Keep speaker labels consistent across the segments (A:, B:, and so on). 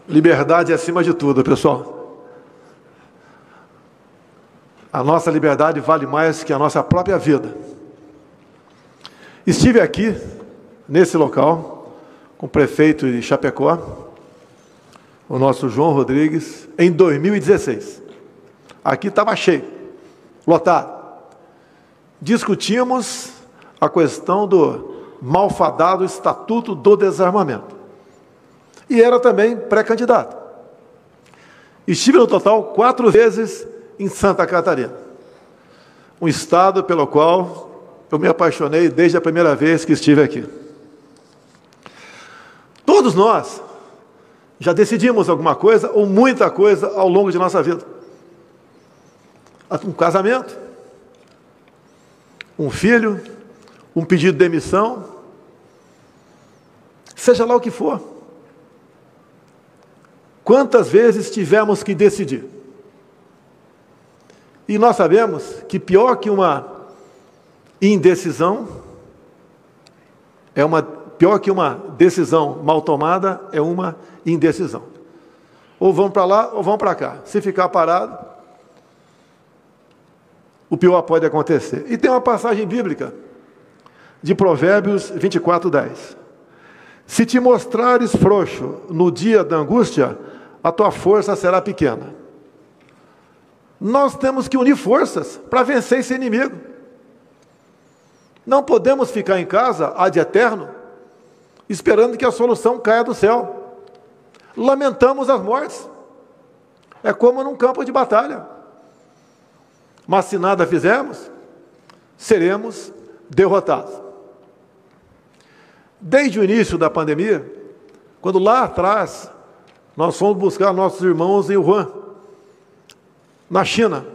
A: Liberdade acima de tudo, pessoal. A nossa liberdade vale mais que a nossa própria vida. Estive aqui, nesse local, com o prefeito de Chapecó, o nosso João Rodrigues, em 2016. Aqui estava cheio, lotado. Discutimos a questão do malfadado Estatuto do Desarmamento. E era também pré-candidato. Estive no total 4 vezes em Santa Catarina, um estado pelo qual eu me apaixonei desde a primeira vez que estive aqui. Todos nós já decidimos alguma coisa ou muita coisa ao longo de nossa vida. Um casamento, um filho, um pedido de demissão, seja lá o que for. Quantas vezes tivemos que decidir? E nós sabemos que pior que uma indecisão, pior que uma decisão mal tomada, é uma indecisão. Ou vão para lá ou vão para cá. Se ficar parado, o pior pode acontecer. E tem uma passagem bíblica de Provérbios 24:10. Se te mostrares frouxo no dia da angústia, a tua força será pequena. Nós temos que unir forças para vencer esse inimigo. Não podemos ficar em casa ad eterno, esperando que a solução caia do céu. Lamentamos as mortes. É como num campo de batalha. Mas se nada fizermos, seremos derrotados. Desde o início da pandemia, quando lá atrás nós fomos buscar nossos irmãos em Wuhan, na China,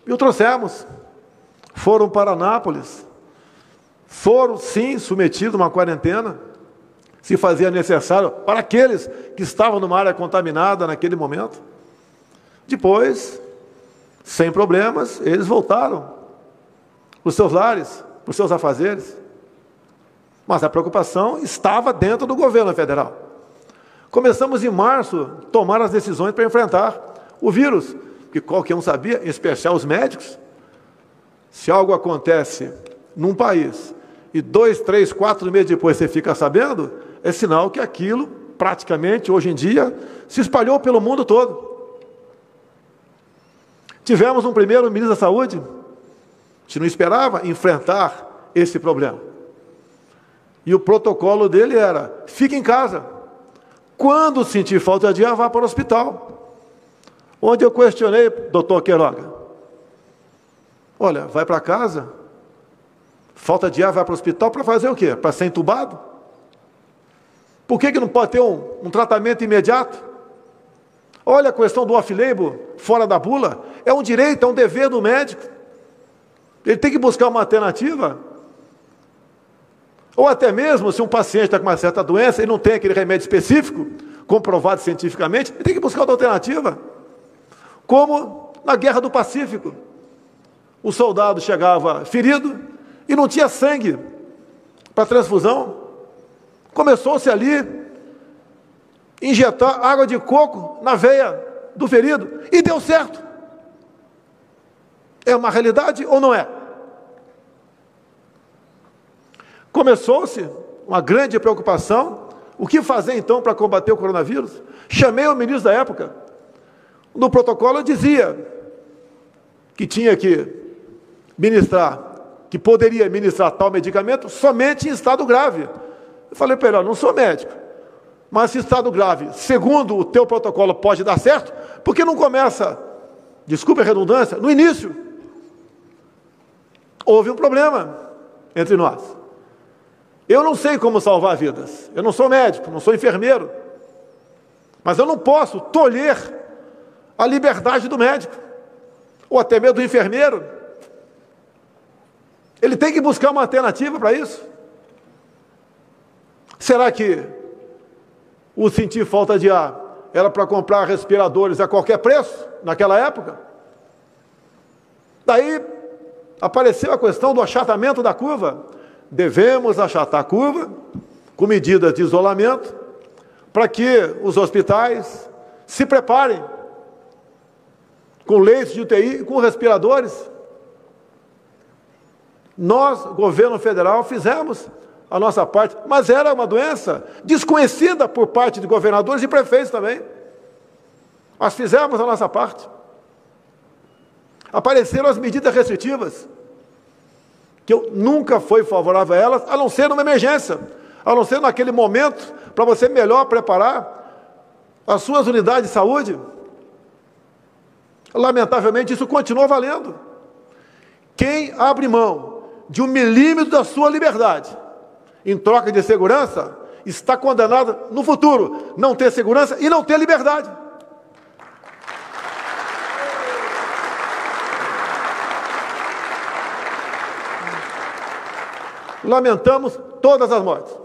A: e o trouxemos. Foram para Anápolis, foram sim submetidos a uma quarentena, se fazia necessário, para aqueles que estavam numa área contaminada naquele momento. Depois, sem problemas, eles voltaram para os seus lares, para os seus afazeres. Mas a preocupação estava dentro do governo federal. Começamos em março a tomar as decisões para enfrentar o vírus, que qualquer um sabia, em especial os médicos. Se algo acontece num país e 2, 3, 4 meses depois você fica sabendo, é sinal que aquilo, praticamente, hoje em dia, se espalhou pelo mundo todo. Tivemos um primeiro ministro da Saúde, a gente não esperava enfrentar esse problema. E o protocolo dele era, fique em casa. Quando sentir falta de ar, vá para o hospital. Onde eu questionei, doutor Queiroga, olha, vai para casa, falta de ar, vai para o hospital para fazer o quê? Para ser entubado? Por que não pode ter um tratamento imediato? Olha a questão do off-label, fora da bula, é um direito, é um dever do médico. Ele tem que buscar uma alternativa. Ou até mesmo, se um paciente está com uma certa doença e não tem aquele remédio específico, comprovado cientificamente, ele tem que buscar outra alternativa. Como na Guerra do Pacífico. O soldado chegava ferido e não tinha sangue para transfusão. Começou-se ali injetar água de coco na veia do ferido e deu certo. É uma realidade ou não é? Começou-se uma grande preocupação. O que fazer então para combater o coronavírus? Chamei o ministro da época. No protocolo dizia que tinha que ministrar, que poderia ministrar tal medicamento somente em estado grave. Eu falei para ele, não sou médico, mas se estado grave, segundo o teu protocolo, pode dar certo, por que não começa, desculpe a redundância, no início? Houve um problema entre nós. Eu não sei como salvar vidas. Eu não sou médico, não sou enfermeiro. Mas eu não posso tolher a liberdade do médico, ou até mesmo do enfermeiro. Ele tem que buscar uma alternativa para isso. Será que o sentir falta de ar era para comprar respiradores a qualquer preço, naquela época? Daí apareceu a questão do achatamento da curva. Devemos achatar a curva, com medidas de isolamento, para que os hospitais se preparem com leitos de UTI e com respiradores. Nós, governo federal, fizemos a nossa parte, mas era uma doença desconhecida por parte de governadores e prefeitos também. Nós fizemos a nossa parte. Apareceram as medidas restritivas, que eu nunca fui favorável a elas, a não ser numa emergência, a não ser naquele momento, para você melhor preparar as suas unidades de saúde. Lamentavelmente, isso continua valendo. Quem abre mão de 1 milímetro da sua liberdade em troca de segurança, está condenado no futuro não ter segurança e não ter liberdade. Lamentamos todas as mortes.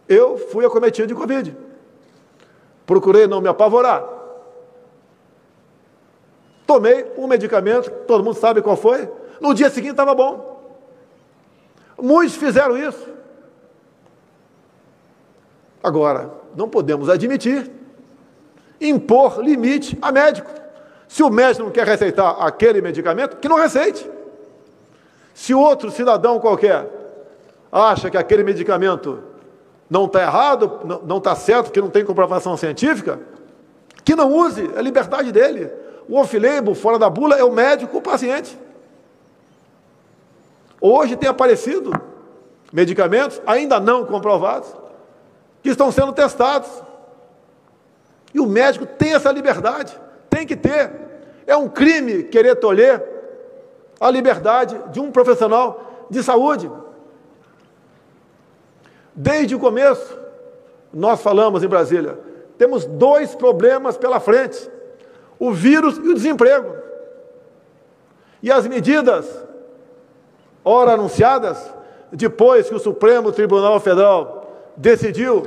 A: Eu fui acometido de Covid. Procurei não me apavorar. Tomei um medicamento, todo mundo sabe qual foi. No dia seguinte estava bom. Muitos fizeram isso. Agora, não podemos admitir impor limite a médico. Se o médico não quer receitar aquele medicamento, que não receite. Se outro cidadão qualquer acha que aquele medicamento não está errado, não está certo, que não tem comprovação científica, que não use, é a liberdade dele. O off-label, fora da bula, é o médico com o paciente. Hoje tem aparecido medicamentos ainda não comprovados, que estão sendo testados. E o médico tem essa liberdade, tem que ter. É um crime querer tolher a liberdade de um profissional de saúde. Desde o começo, nós falamos em Brasília, temos 2 problemas pela frente: o vírus e o desemprego. E as medidas, ora anunciadas, depois que o Supremo Tribunal Federal decidiu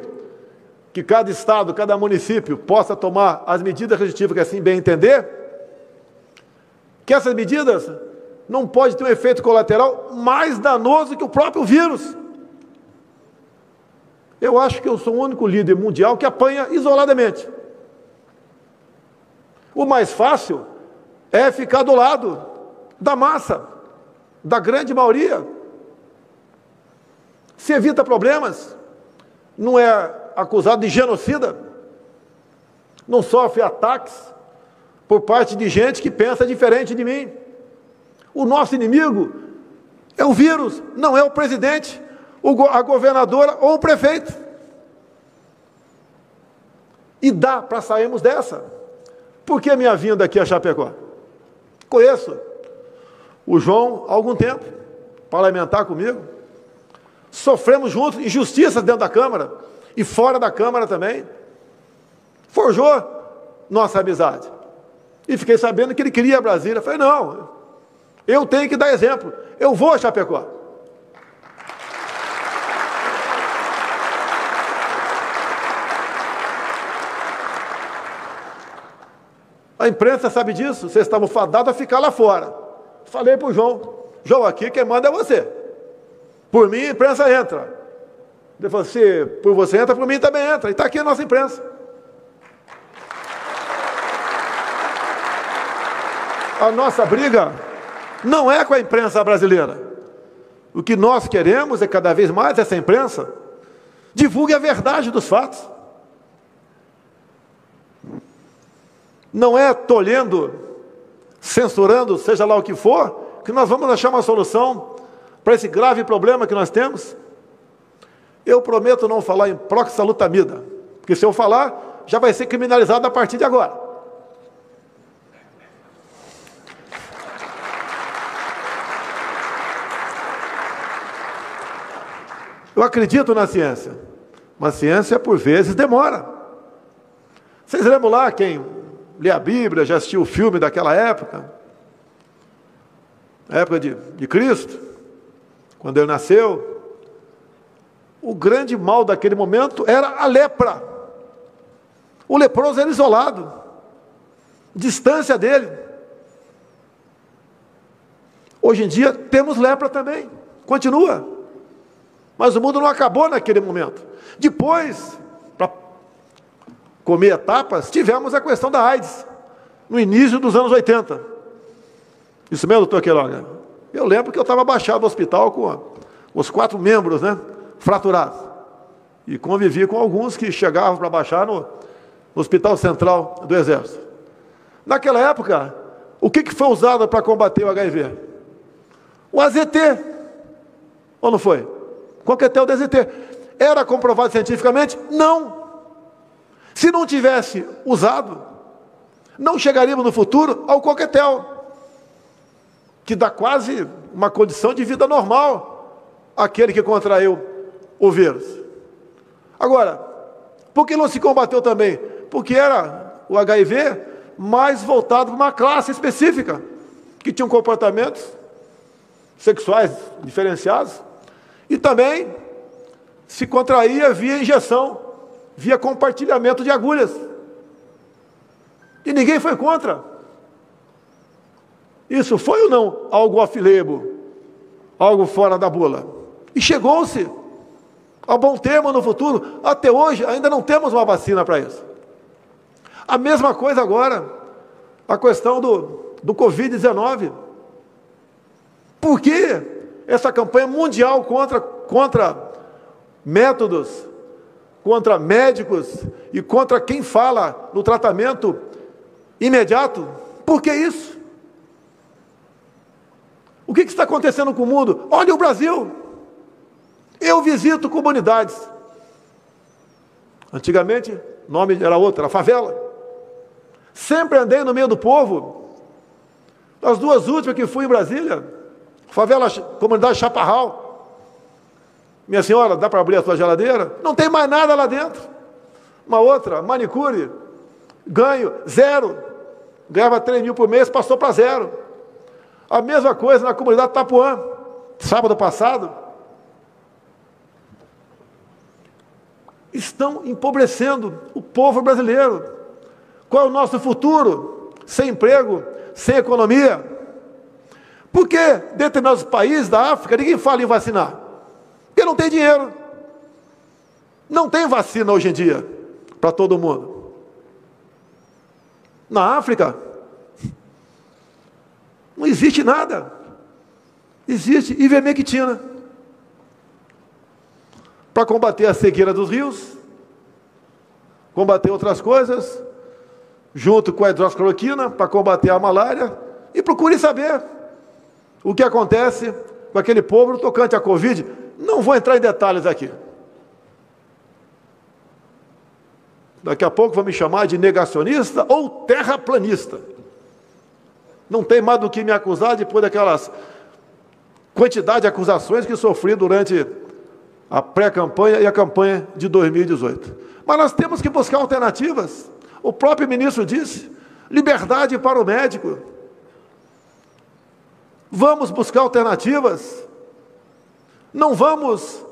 A: que cada estado, cada município possa tomar as medidas restritivas que assim bem entender, que essas medidas não podem ter um efeito colateral mais danoso que o próprio vírus. Eu acho que eu sou o único líder mundial que apanha isoladamente. O mais fácil é ficar do lado da massa, da grande maioria. Se evita problemas, não é acusado de genocida, não sofre ataques por parte de gente que pensa diferente de mim. O nosso inimigo é o vírus, não é o presidente, a governadora ou o prefeito. E dá para sairmos dessa. Por que minha vinda aqui a Chapecó? Conheço o João há algum tempo, parlamentar comigo. Sofremos juntos injustiças dentro da Câmara e fora da Câmara também. Forjou nossa amizade. E fiquei sabendo que ele queria Brasília. Falei, não, eu tenho que dar exemplo. Eu vou a Chapecó. A imprensa sabe disso, vocês estavam fadados a ficar lá fora. Falei para o João, aqui quem manda é você. Por mim, a imprensa entra. Ele falou, se por você entra, por mim também entra. E está aqui a nossa imprensa. A nossa briga não é com a imprensa brasileira. O que nós queremos é cada vez mais essa imprensa divulgue a verdade dos fatos. Não é tolhendo, censurando, seja lá o que for, que nós vamos achar uma solução para esse grave problema que nós temos. Eu prometo não falar em proxalutamida, porque se eu falar, já vai ser criminalizado a partir de agora. Eu acredito na ciência, mas ciência, por vezes, demora. Vocês lembram lá, quem lê a Bíblia, já assistiu o filme daquela época? A época de Cristo, quando ele nasceu. O grande mal daquele momento era a lepra. O leproso era isolado, distância dele. Hoje em dia, temos lepra também, continua. Mas o mundo não acabou naquele momento. Depois, para comer etapas, tivemos a questão da AIDS, no início dos anos 80. Isso mesmo, doutor Queiroga? Eu lembro que eu estava abaixado no hospital com os 4 membros, né, fraturados. E convivi com alguns que chegavam para baixar no Hospital Central do Exército. Naquela época, o que foi usado para combater o HIV? O AZT. Ou não foi? Coquetel do AZT. Era comprovado cientificamente? Não. Se não tivesse usado, não chegaríamos no futuro ao coquetel, que dá quase uma condição de vida normal àquele que contraiu o vírus. Agora, por que não se combateu também? Porque era o HIV mais voltado para uma classe específica, que tinham comportamentos sexuais diferenciados, e também se contraía via injeção, via compartilhamento de agulhas. E ninguém foi contra. Isso foi ou não algo off-label, algo fora da bula? E chegou-se a bom termo no futuro. Até hoje ainda não temos uma vacina para isso. A mesma coisa agora, a questão do Covid-19. Por que essa campanha mundial contra métodos, contra médicos e contra quem fala no tratamento imediato? Por que isso? O que está acontecendo com o mundo? Olha o Brasil. Eu visito comunidades. Antigamente, o nome era outro, era favela. Sempre andei no meio do povo. As 2 últimas que fui em Brasília, favela, comunidade Chaparral. Minha senhora, dá para abrir a sua geladeira? Não tem mais nada lá dentro. Uma outra, manicure, ganho, 0. Ganhava 3 mil por mês, passou para 0. A mesma coisa na comunidade Tapuã, sábado passado. Estão empobrecendo o povo brasileiro. Qual é o nosso futuro? Sem emprego, sem economia. Por que determinados países da África ninguém fala em vacinar? Porque não tem dinheiro. Não tem vacina hoje em dia para todo mundo. Na África não existe nada. Existe ivermectina para combater a cegueira dos rios, combater outras coisas, junto com a hidroxicloroquina, para combater a malária. E procure saber o que acontece com aquele povo tocante à Covid. Não vou entrar em detalhes aqui. Daqui a pouco vão me chamar de negacionista ou terraplanista. Não tem mais do que me acusar depois daquelas quantidade de acusações que sofri durante a pré-campanha e a campanha de 2018. Mas nós temos que buscar alternativas. O próprio ministro disse, liberdade para o médico. Vamos buscar alternativas. Não vamos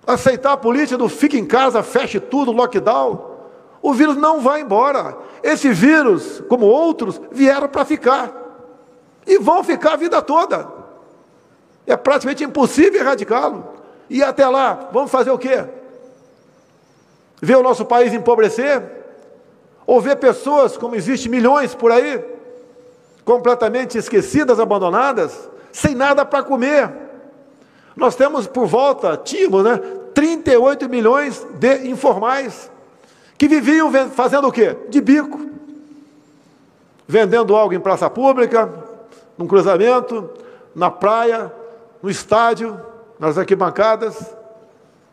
A: aceitar a política do fique em casa, feche tudo, lockdown. O vírus não vai embora. Esse vírus, como outros, vieram para ficar. E vão ficar a vida toda. É praticamente impossível erradicá-lo. E até lá, vamos fazer o quê? Ver o nosso país empobrecer? Ou ver pessoas, como existe milhões por aí, completamente esquecidas, abandonadas, sem nada para comer? Nós temos por volta, tínhamos, 38 milhões de informais, que viviam fazendo o quê? De bico. Vendendo algo em praça pública, num cruzamento, na praia, no estádio, nas arquibancadas.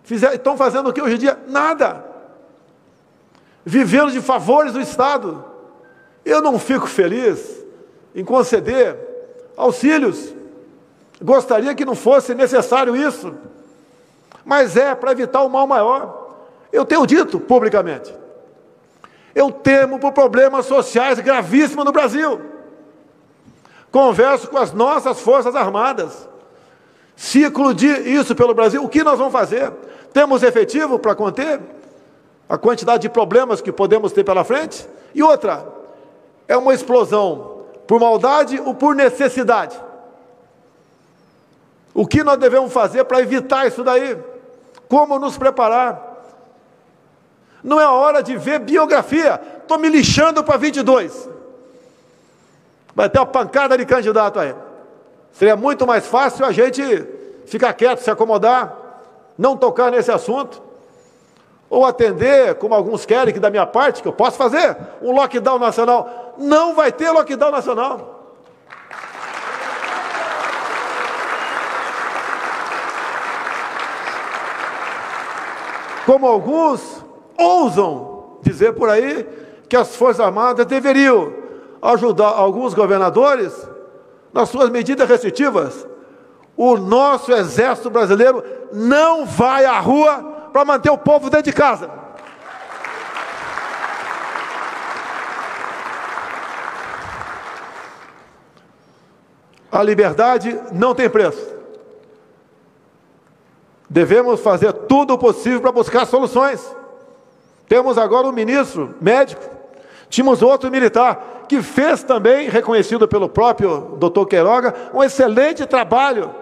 A: Estão fazendo o que hoje em dia? Nada. Vivendo de favores do Estado. Eu não fico feliz em conceder auxílios. Gostaria que não fosse necessário isso. Mas é para evitar o mal maior. Eu tenho dito publicamente. Eu temo por problemas sociais gravíssimos no Brasil. Converso com as nossas Forças Armadas. Se eclodir isso pelo Brasil, o que nós vamos fazer? Temos efetivo para conter a quantidade de problemas que podemos ter pela frente? E outra, é uma explosão por maldade ou por necessidade? O que nós devemos fazer para evitar isso daí? Como nos preparar? Não é hora de ver biografia. Estou me lixando para 22. Vai ter uma pancada de candidato aí. Seria muito mais fácil a gente ficar quieto, se acomodar, não tocar nesse assunto, ou atender, como alguns querem, que da minha parte, que eu posso fazer, um lockdown nacional. Não vai ter lockdown nacional. Como alguns ousam dizer por aí que as Forças Armadas deveriam ajudar alguns governadores nas suas medidas restritivas. O nosso exército brasileiro não vai à rua para manter o povo dentro de casa. A liberdade não tem preço. Devemos fazer tudo o possível para buscar soluções. Temos agora um ministro médico, tínhamos outro militar, que fez também, reconhecido pelo próprio doutor Queiroga, um excelente trabalho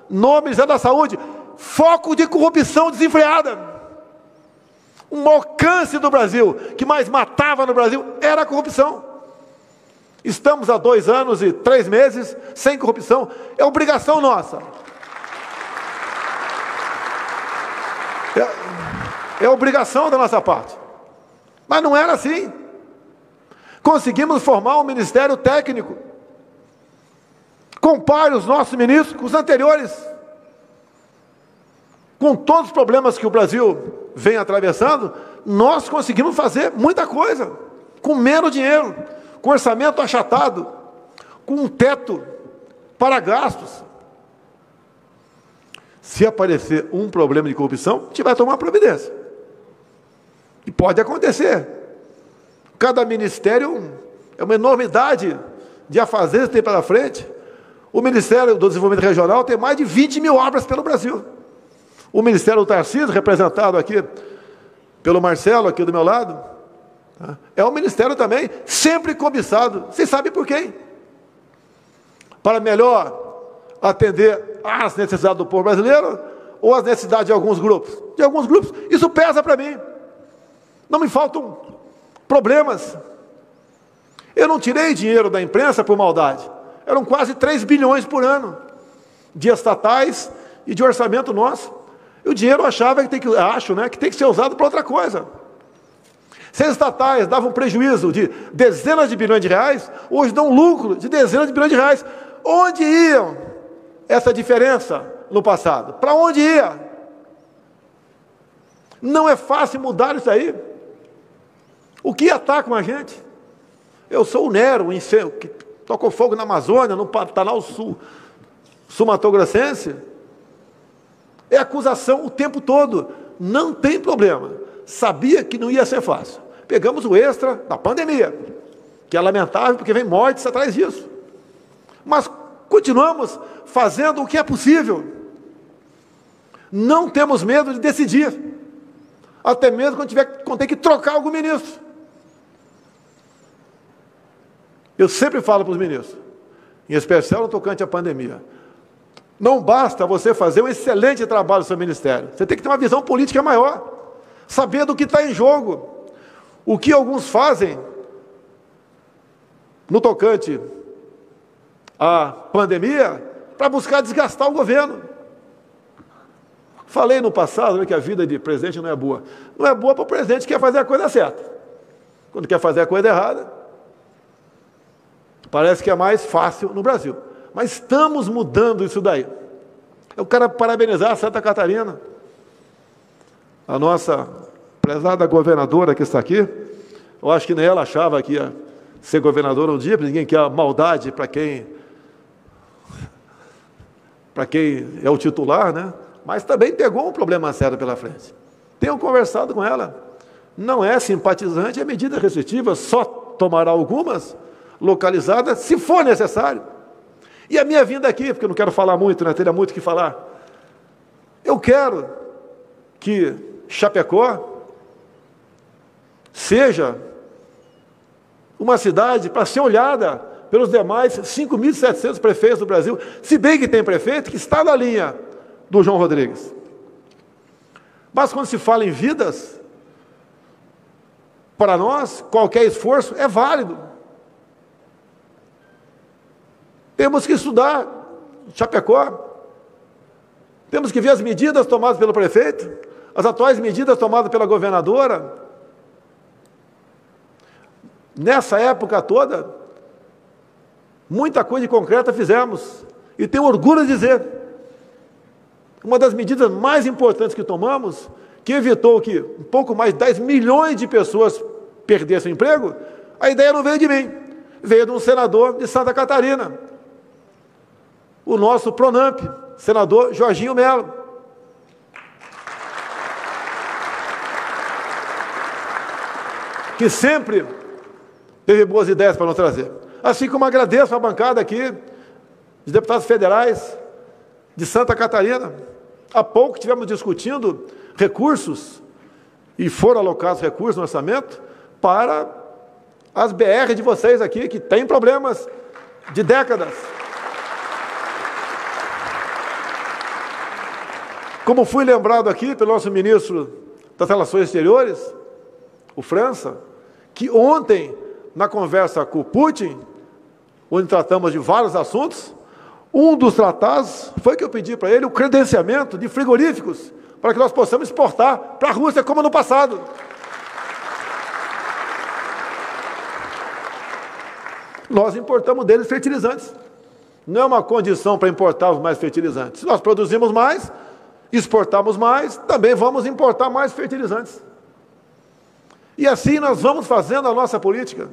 A: no Ministério da Saúde. Foco de corrupção desenfreada. Um alcance do Brasil, que mais matava no Brasil, era a corrupção. Estamos há 2 anos e 3 meses sem corrupção. É obrigação nossa. É obrigação da nossa parte. Mas não era assim. Conseguimos formar um ministério técnico. Compare os nossos ministros com os anteriores. Com todos os problemas que o Brasil vem atravessando, nós conseguimos fazer muita coisa. Com menos dinheiro, com orçamento achatado, com um teto para gastos. Se aparecer um problema de corrupção, a gente vai tomar providência. E pode acontecer. Cada ministério é uma enormidade de afazeres que tem pela frente. O Ministério do Desenvolvimento Regional tem mais de 20 mil obras pelo Brasil. O Ministério do Tarcísio, representado aqui pelo Marcelo, aqui do meu lado, é um ministério também sempre cobiçado. Vocês sabem por quem? Para melhor atender às necessidades do povo brasileiro ou às necessidades de alguns grupos? De alguns grupos. Isso pesa para mim. Não me faltam problemas. Eu não tirei dinheiro da imprensa por maldade. Eram quase 3 bilhões por ano de estatais e de orçamento nosso. E o dinheiro eu achava que tem que ser usado para outra coisa. Se as estatais davam prejuízo de dezenas de bilhões de reais, hoje dão lucro de dezenas de bilhões de reais. Onde iam essa diferença no passado? Para onde ia? Não é fácil mudar isso aí. O que ataca com a gente? Eu sou o Nero, o incêndio, que tocou fogo na Amazônia, no Pantanal Sul-Mato-Grossense. É acusação o tempo todo. Não tem problema. Sabia que não ia ser fácil. Pegamos o extra da pandemia, que é lamentável porque vem mortes atrás disso. Mas continuamos fazendo o que é possível. Não temos medo de decidir. Até mesmo quando ter que trocar algum ministro. Eu sempre falo para os ministros, em especial no tocante à pandemia, não basta você fazer um excelente trabalho no seu ministério. Você tem que ter uma visão política maior, saber do que está em jogo. O que alguns fazem no tocante à pandemia para buscar desgastar o governo. Falei no passado que a vida de presidente não é boa. Não é boa para o presidente que quer fazer a coisa certa. Quando quer fazer a coisa errada, parece que é mais fácil no Brasil. Mas estamos mudando isso daí. Eu quero parabenizar a Santa Catarina, a nossa prezada governadora que está aqui. Eu acho que nem ela achava que ia ser governadora um dia, porque ninguém quer maldade para quem é o titular, né? Mas também pegou um problema sério pela frente. Tenho conversado com ela. Não é simpatizante, é medida restritiva, só tomará algumas localizadas, se for necessário. E a minha vinda aqui, porque eu não quero falar muito, né? Teria muito o que falar. Eu quero que Chapecó seja uma cidade para ser olhada pelos demais 5.700 prefeitos do Brasil, se bem que tem prefeito que está na linha do João Rodrigues. Mas quando se fala em vidas, para nós, qualquer esforço é válido. Temos que estudar Chapecó. Temos que ver as medidas tomadas pelo prefeito, as atuais medidas tomadas pela governadora. Nessa época toda, muita coisa de concreta fizemos. E tenho orgulho de dizer, uma das medidas mais importantes que tomamos, que evitou que um pouco mais de 10 milhões de pessoas perdessem o emprego, a ideia não veio de mim, veio de um senador de Santa Catarina, o nosso Pronamp, senador Jorginho Melo. Que sempre teve boas ideias para nos trazer. Assim como agradeço a bancada aqui, de deputados federais de Santa Catarina. Há pouco estivemos discutindo recursos, e foram alocados recursos no orçamento, para as BR de vocês aqui, que têm problemas de décadas. Como fui lembrado aqui pelo nosso ministro das Relações Exteriores, o França, que ontem, na conversa com o Putin, onde tratamos de vários assuntos, um dos tratados foi que eu pedi para ele o credenciamento de frigoríficos, para que nós possamos exportar para a Rússia, como no passado. Nós importamos deles fertilizantes. Não é uma condição para importarmos mais fertilizantes. Se nós produzimos mais, exportamos mais, também vamos importar mais fertilizantes. E assim nós vamos fazendo a nossa política.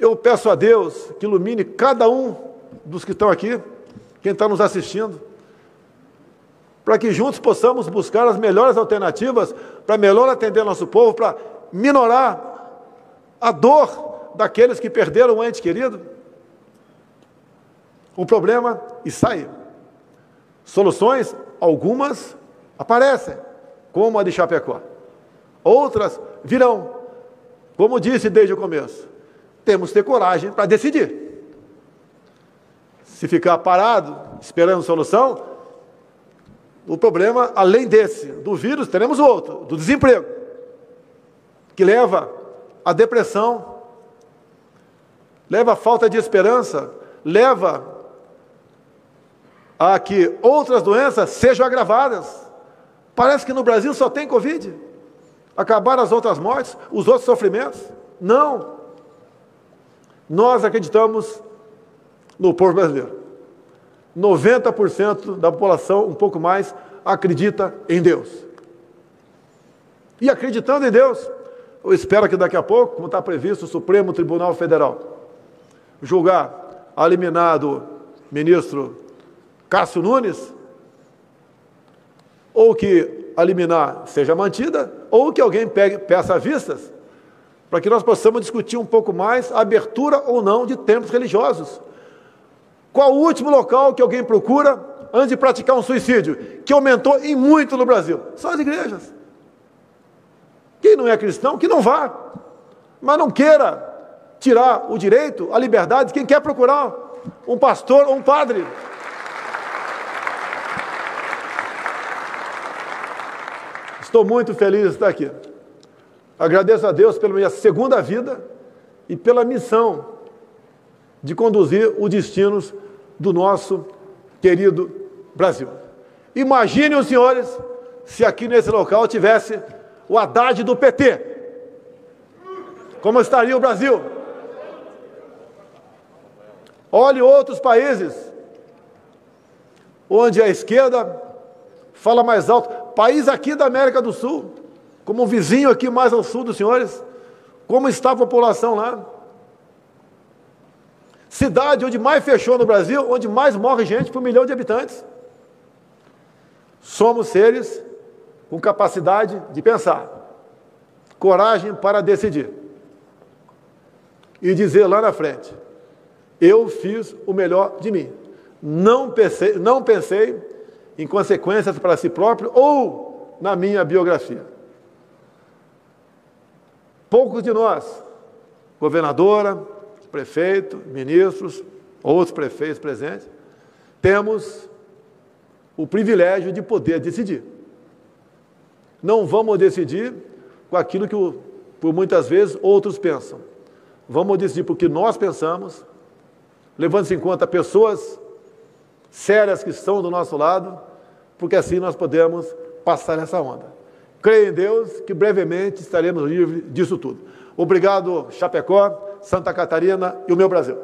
A: Eu peço a Deus que ilumine cada um dos que estão aqui, quem está nos assistindo, para que juntos possamos buscar as melhores alternativas para melhor atender nosso povo, para minorar a dor daqueles que perderam um ente querido. O problema está aí. Soluções, algumas aparecem, como a de Chapecó. Outras virão, como disse desde o começo. Temos que ter coragem para decidir. Se ficar parado, esperando solução, o problema, além desse, do vírus, teremos outro, do desemprego, que leva à depressão, leva à falta de esperança, leva a que outras doenças sejam agravadas. Parece que no Brasil só tem Covid. Acabaram as outras mortes, os outros sofrimentos. Não. Nós acreditamos no povo brasileiro. 90% da população, um pouco mais, acredita em Deus. E acreditando em Deus, eu espero que daqui a pouco, como está previsto, o Supremo Tribunal Federal julgar a liminar do ministro Cássio Nunes, ou que a liminar seja mantida, ou que alguém peça vistas, para que nós possamos discutir um pouco mais a abertura ou não de templos religiosos. Qual o último local que alguém procura antes de praticar um suicídio, que aumentou em muito no Brasil? São as igrejas. Quem não é cristão, que não vá, mas não queira tirar o direito, a liberdade de quem quer procurar um pastor ou um padre. Estou muito feliz de estar aqui. Agradeço a Deus pela minha segunda vida e pela missão de conduzir os destinos do nosso querido Brasil. Imaginem os senhores se aqui nesse local tivesse o Haddad do PT. Como estaria o Brasil? Olhe outros países onde a esquerda fala mais alto. País aqui da América do Sul, como um vizinho aqui mais ao sul dos senhores, como está a população lá? Cidade onde mais fechou no Brasil, onde mais morre gente por 1 milhão de habitantes. Somos seres com capacidade de pensar, coragem para decidir e dizer lá na frente: eu fiz o melhor de mim. Não pensei em consequências para si próprio ou na minha biografia. Poucos de nós, governadora, prefeito, ministros, outros prefeitos presentes, temos o privilégio de poder decidir. Não vamos decidir com aquilo que, por muitas vezes, outros pensam. Vamos decidir por que nós pensamos, levando-se em conta pessoas sérias que estão do nosso lado, porque assim nós podemos passar essa onda. Creio em Deus que brevemente estaremos livres disso tudo. Obrigado, Chapecó, Santa Catarina e o meu Brasil.